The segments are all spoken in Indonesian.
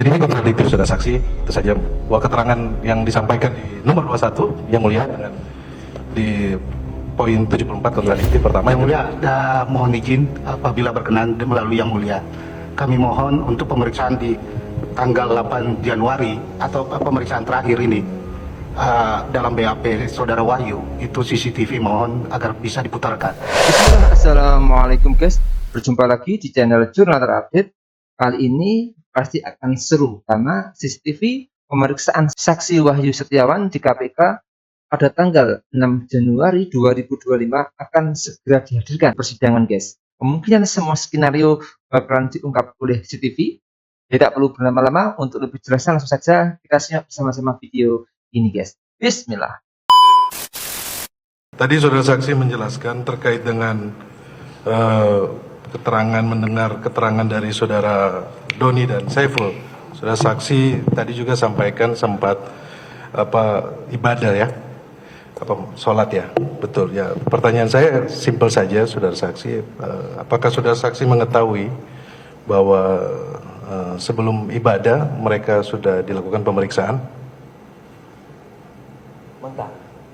Jadi ini kontradiktif sudah saksi, itu saja bahwa keterangan yang disampaikan di nomor 21 yang mulia dengan di poin 74 kontradiktif pertama. Yang mulia, mohon izin apabila berkenan melalui yang mulia, kami mohon untuk pemeriksaan di tanggal 8 Januari atau pemeriksaan terakhir ini dalam BAP Saudara Wahyu, itu CCTV mohon agar bisa diputarkan. Bismillah, assalamualaikum guys, berjumpa lagi di channel Jurnal Terupdate. Kali ini pasti akan seru karena CCTV pemeriksaan saksi Wahyu Setiawan di KPK pada tanggal 6 Januari 2025 akan segera dihadirkan persidangan guys. Kemungkinan semua skenario bakalan diungkap oleh CCTV. Tidak perlu berlama-lama, untuk lebih jelasnya langsung saja kita simak bersama-sama video ini guys. Bismillah. Tadi saudara saksi menjelaskan terkait dengan keterangan, mendengar keterangan dari saudara Doni dan Saiful. Saudara saksi tadi juga sampaikan sempat ibadah ya, sholat ya, betul ya. Pertanyaan saya simpel saja, saudara saksi, apakah saudara saksi mengetahui bahwa sebelum ibadah mereka sudah dilakukan pemeriksaan?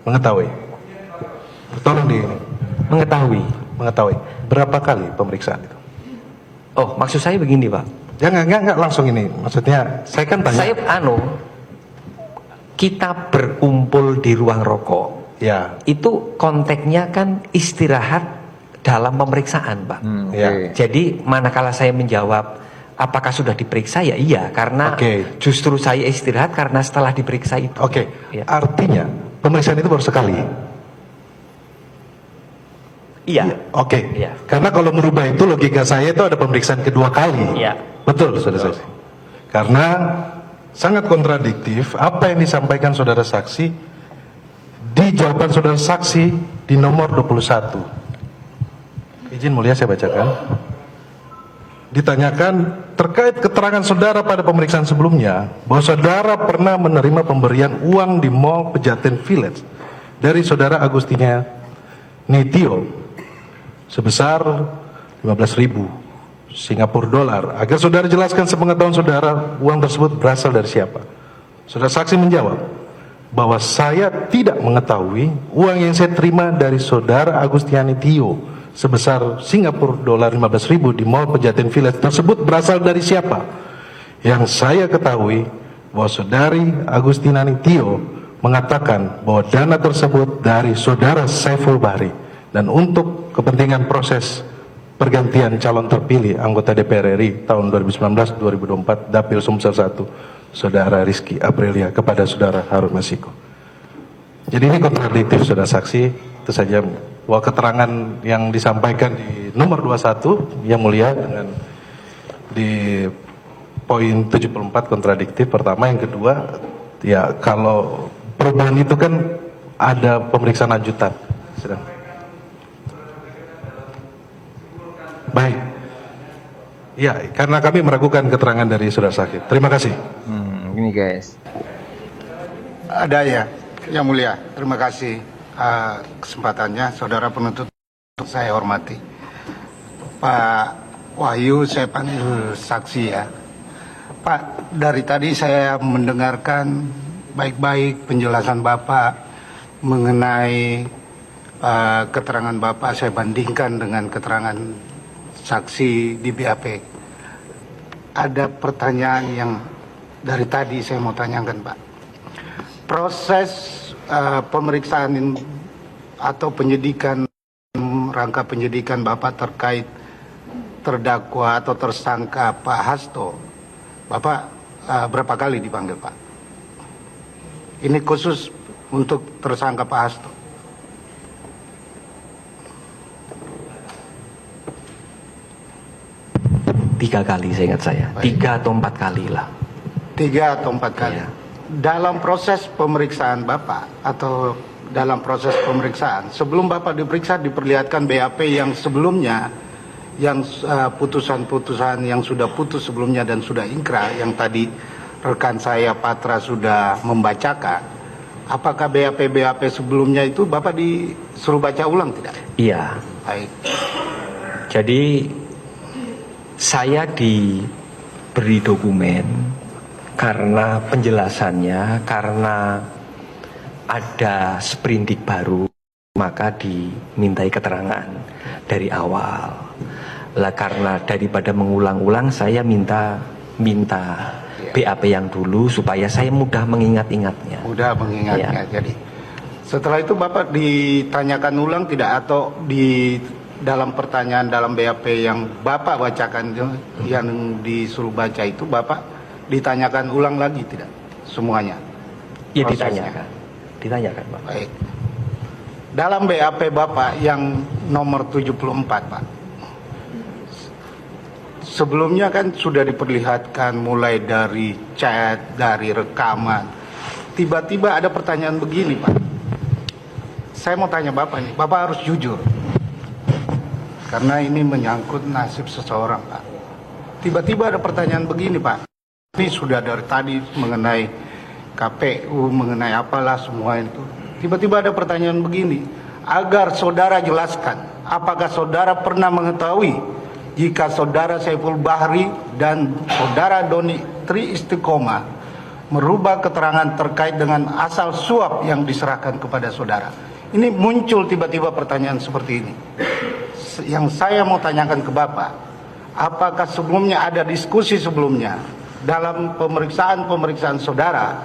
Mengetahui. Tolong di mengetahui. Berapa kali pemeriksaan itu? Oh, maksud saya begini, Pak. Enggak langsung ini. Maksudnya saya kan tanya. Kita berkumpul di ruang rokok. Ya. Itu konteksnya kan istirahat dalam pemeriksaan, Pak. Ya. Jadi manakala saya menjawab apakah sudah diperiksa, ya iya, karena justru saya istirahat karena setelah diperiksa itu. Ya. Artinya pemeriksaan itu baru sekali. Iya. Iya. Karena kalau merubah itu logika saya itu ada pemeriksaan kedua kali. Iya. Betul, saudara saksi. Karena sangat kontradiktif apa yang disampaikan saudara saksi di jawaban saudara saksi di nomor 21. Izin mulia saya bacakan. Ditanyakan terkait keterangan saudara pada pemeriksaan sebelumnya bahwa saudara pernah menerima pemberian uang di Mall Pejaten Village dari saudara Agustina Nitio sebesar 15.000 Singapura dolar. Agar saudara jelaskan sepengetahuan saudara uang tersebut berasal dari siapa. Saudara saksi menjawab bahwa saya tidak mengetahui uang yang saya terima dari saudara Agustina Nitio sebesar Singapura dolar 15.000 di Mall Pejaten Village tersebut berasal dari siapa. Yang saya ketahui bahwa saudari Agustina Nitio mengatakan bahwa dana tersebut dari saudara Saiful Bahri. Dan untuk kepentingan proses pergantian calon terpilih anggota DPR RI tahun 2019-2024 Dapil Sumsel 1 saudara Rizky Aprilia kepada saudara Harun Masiku. Jadi ini kontradiktif saudara saksi. Itu saja bahwa keterangan yang disampaikan di nomor 21 yang mulia dengan di poin 74 kontradiktif pertama. Yang kedua ya, kalau perubahan itu kan ada pemeriksaan lanjutan. Baik. Ya, karena kami meragukan keterangan dari saudara saksi. Terima kasih. Ini guys. Ada ya, yang mulia, terima kasih kesempatannya, saudara penuntut saya hormati. Pak Wahyu saya panggil saksi ya. Pak, dari tadi saya mendengarkan baik-baik penjelasan Bapak mengenai keterangan Bapak, saya bandingkan dengan keterangan saksi di BAP. Ada pertanyaan yang dari tadi saya mau tanyakan, Pak. Proses pemeriksaan atau penyidikan, rangka penyidikan Bapak terkait terdakwa atau tersangka Pak Hasto, Bapak berapa kali dipanggil, Pak? Ini khusus untuk tersangka Pak Hasto. Tiga kali saya ingat saya. Baik. 3 atau 4 kali lah. 3 atau 4 kali. Ya. Dalam proses pemeriksaan Bapak atau dalam proses pemeriksaan sebelum Bapak diperiksa diperlihatkan BAP yang sebelumnya, yang putusan-putusan yang sudah putus sebelumnya dan sudah ingkrah, yang tadi rekan saya Patra sudah membacakan. Apakah BAP sebelumnya itu Bapak disuruh baca ulang tidak? Iya. Baik. Jadi saya diberi dokumen karena penjelasannya, karena ada sprindik baru, maka dimintai keterangan dari awal. Lah karena daripada mengulang-ulang, saya minta BAP yang dulu supaya saya mudah mengingat-ingatnya. Mudah mengingatnya. Jadi setelah itu Bapak ditanyakan ulang tidak, atau di dalam pertanyaan dalam BAP yang Bapak bacakan, yang disuruh baca itu Bapak ditanyakan ulang lagi tidak semuanya? Ya Prosesnya. ditanyakan Pak. Baik. Dalam BAP Bapak yang nomor 74 Pak, sebelumnya kan sudah diperlihatkan mulai dari chat, dari rekaman. Tiba-tiba ada pertanyaan begini Pak. Saya mau tanya Bapak nih, Bapak harus jujur. Karena ini menyangkut nasib seseorang Pak. Tiba-tiba ada pertanyaan begini Pak. Ini sudah dari tadi mengenai KPU, mengenai apalah semua itu. Tiba-tiba ada pertanyaan begini. Agar saudara jelaskan, apakah saudara pernah mengetahui jika saudara Saiful Bahri dan saudara Doni Tri Istiqomah merubah keterangan terkait dengan asal suap yang diserahkan kepada saudara. Ini muncul tiba-tiba pertanyaan seperti ini. Yang saya mau tanyakan ke Bapak, apakah sebelumnya ada diskusi sebelumnya dalam pemeriksaan saudara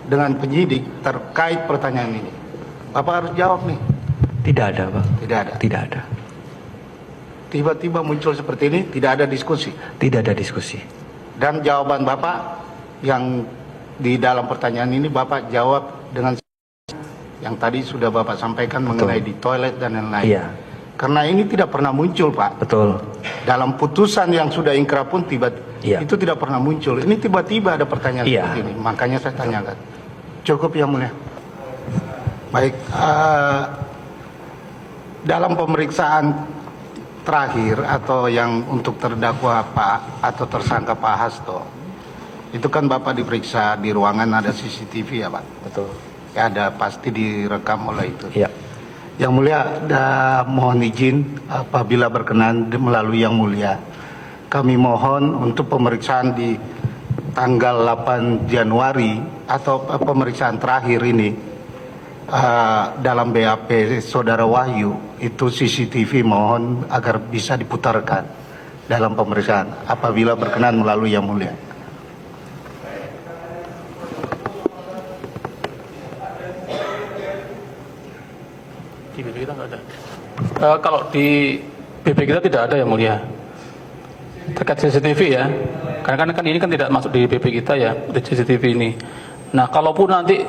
dengan penyidik terkait pertanyaan ini? Bapak harus jawab nih. Tidak ada Pak. Tidak ada. Tidak ada. Tiba-tiba muncul seperti ini, tidak ada diskusi. Tidak ada diskusi. Dan jawaban Bapak yang di dalam pertanyaan ini Bapak jawab dengan yang tadi sudah Bapak sampaikan. Betul. Mengenai di toilet dan lain-lain. Iya. Karena ini tidak pernah muncul Pak. Betul. Dalam putusan yang sudah ingkrah pun Iya. itu tidak pernah muncul. Ini tiba-tiba ada pertanyaan Iya. seperti ini. Makanya saya tanyakan. Cukup Yang Mulia. Baik. Dalam pemeriksaan terakhir atau yang untuk terdakwa Pak atau tersangka Pak Hasto, itu kan Bapak diperiksa di ruangan, ada CCTV ya Pak? Betul. Ya, ada, pasti direkam oleh itu. Iya. Yang Mulia, mohon izin apabila berkenan melalui Yang Mulia, kami mohon untuk pemeriksaan di tanggal 8 Januari atau pemeriksaan terakhir ini dalam BAP Saudara Wahyu, itu CCTV mohon agar bisa diputarkan dalam pemeriksaan apabila berkenan melalui Yang Mulia. Di BP kita nggak ada. Kalau di BP kita tidak ada Yang Mulia. Terkait CCTV ya, karena kan ini kan tidak masuk di BP kita ya, di CCTV ini. Nah, kalaupun nanti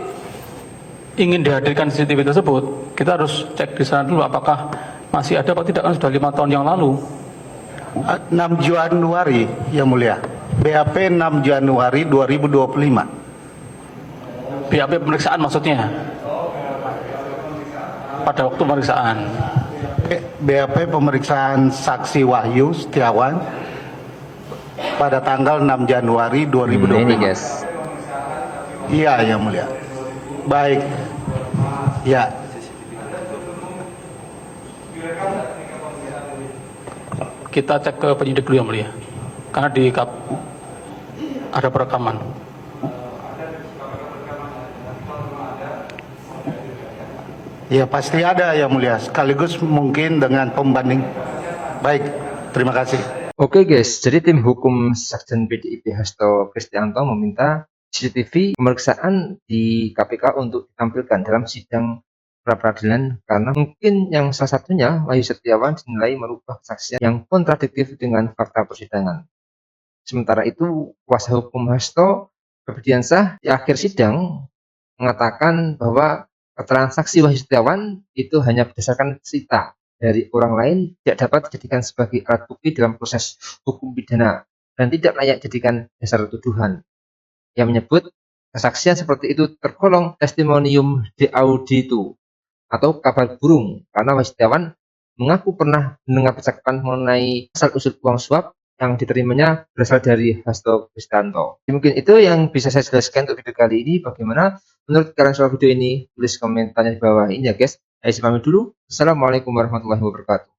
ingin dihadirkan CCTV tersebut, kita harus cek di sana dulu apakah masih ada atau tidak, kan sudah 5 tahun yang lalu. 6 Januari Yang Mulia, BAP 6 Januari 2025. BAP pemeriksaan maksudnya? Pada waktu pemeriksaan. BAP pemeriksaan saksi Wahyu Setiawan pada tanggal 6 Januari 2025. Ini guys. Iya Yang Mulia. Baik. Ya. Kita cek ke penyidik dulu Yang Mulia. Karena di ada perekaman. Ya pasti ada Yang Mulia, sekaligus mungkin dengan pembanding. Baik, terima kasih. Oke guys, jadi tim hukum Sekjen PDIP Hasto Kristianto meminta CCTV pemeriksaan di KPK untuk ditampilkan dalam sidang pra-peradilan karena mungkin yang salah satunya Wahyu Setiawan dinilai merubah kesaksian yang kontradiktif dengan fakta persidangan. Sementara itu, kuasa hukum Hasto Febridiansah di akhir sidang mengatakan bahwa keterangan saksi Wahyu Setiawan itu hanya berdasarkan cerita dari orang lain, tidak dapat dijadikan sebagai alat bukti dalam proses hukum pidana dan tidak layak dijadikan dasar tuduhan. Yang menyebut kesaksian seperti itu tergolong testimonium de auditu atau kabar burung karena Wahyu Setiawan mengaku pernah mendengar percakapan mengenai asal-usul uang suap yang diterimanya berasal dari Hasto Kristianto. Mungkin itu yang bisa saya jelaskan untuk video kali ini. Bagaimana menurut kalian soal video ini? Tulis komentarnya di bawah ini ya guys. Saya pamit dulu. Assalamualaikum warahmatullahi wabarakatuh.